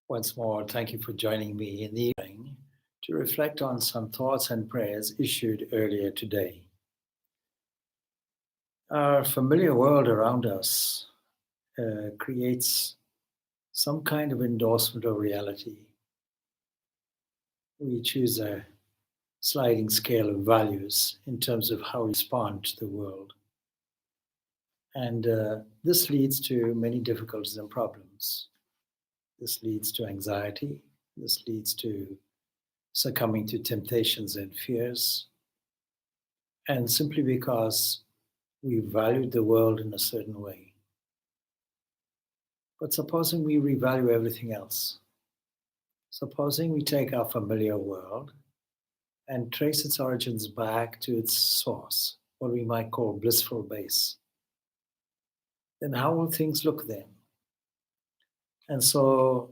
Once more, thank you for joining me in the evening to reflect on some thoughts and prayers issued earlier today. Our familiar world around us creates some kind of endorsement of reality. We choose a sliding scale of values in terms of how we respond to the world. And this leads to many difficulties and problems. This leads to anxiety. This leads to succumbing to temptations and fears. And simply because we valued the world in a certain way. But supposing we revalue everything else. Supposing we take our familiar world and trace its origins back to its source, what we might call blissful base. Then how will things look then? And so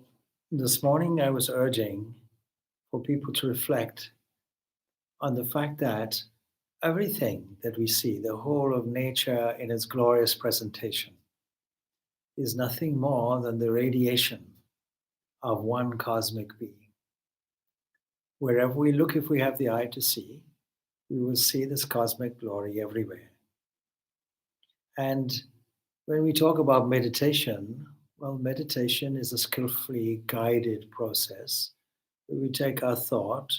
this morning I was urging for people to reflect on the fact that everything that we see, the whole of nature in its glorious presentation, is nothing more than the radiation of one cosmic being. Wherever we look, if we have the eye to see, we will see this cosmic glory everywhere. And when we talk about meditation, well, meditation is a skillfully guided process where we take our thought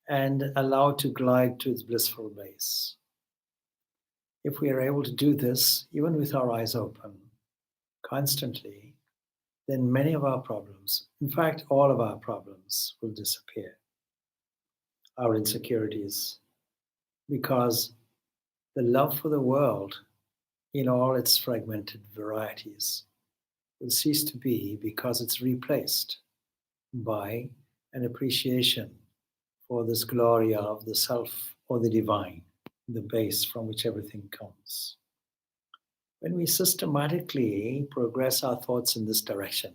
and allow it to glide to its blissful base. If we are able to do this, even with our eyes open, constantly, then many of our problems, in fact, all of our problems, will disappear. Our insecurities, because the love for the world in all its fragmented varieties will cease to be, because it's replaced by an appreciation for this glory of the self or the divine, the base from which everything comes. When we systematically progress our thoughts in this direction,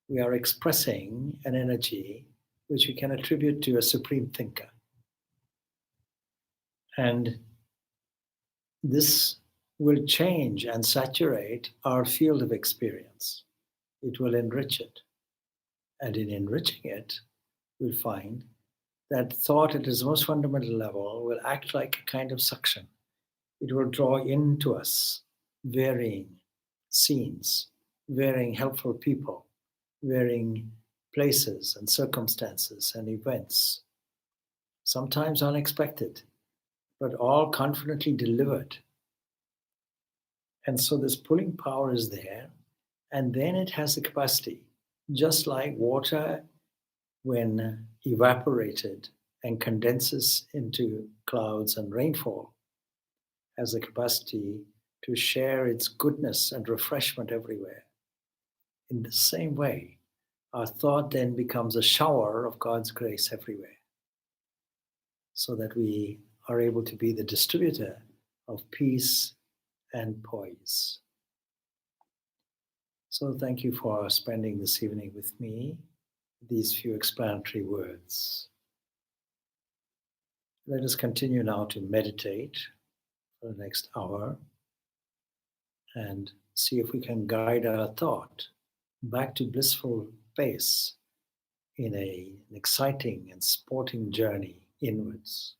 we are expressing an energy which we can attribute to a supreme thinker. And this will change and saturate our field of experience. It will enrich it. And in enriching it, we'll find that thought at its most fundamental level will act like a kind of suction. It will draw into us varying scenes, varying helpful people, varying places and circumstances and events, sometimes unexpected, but all confidently delivered. And so this pulling power is there, and then it has the capacity, just like water when evaporated and condenses into clouds and rainfall, has the capacity to share its goodness and refreshment everywhere. In the same way, our thought then becomes a shower of God's grace everywhere, so that we are able to be the distributor of peace and poise. So thank you for spending this evening with me, these few explanatory words. Let us continue now to meditate for the next hour and see if we can guide our thought back to blissful base in an exciting and sporting journey inwards.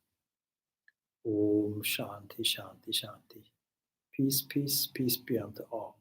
Om Shanti, Shanti, Shanti. Peace, peace, peace be unto all.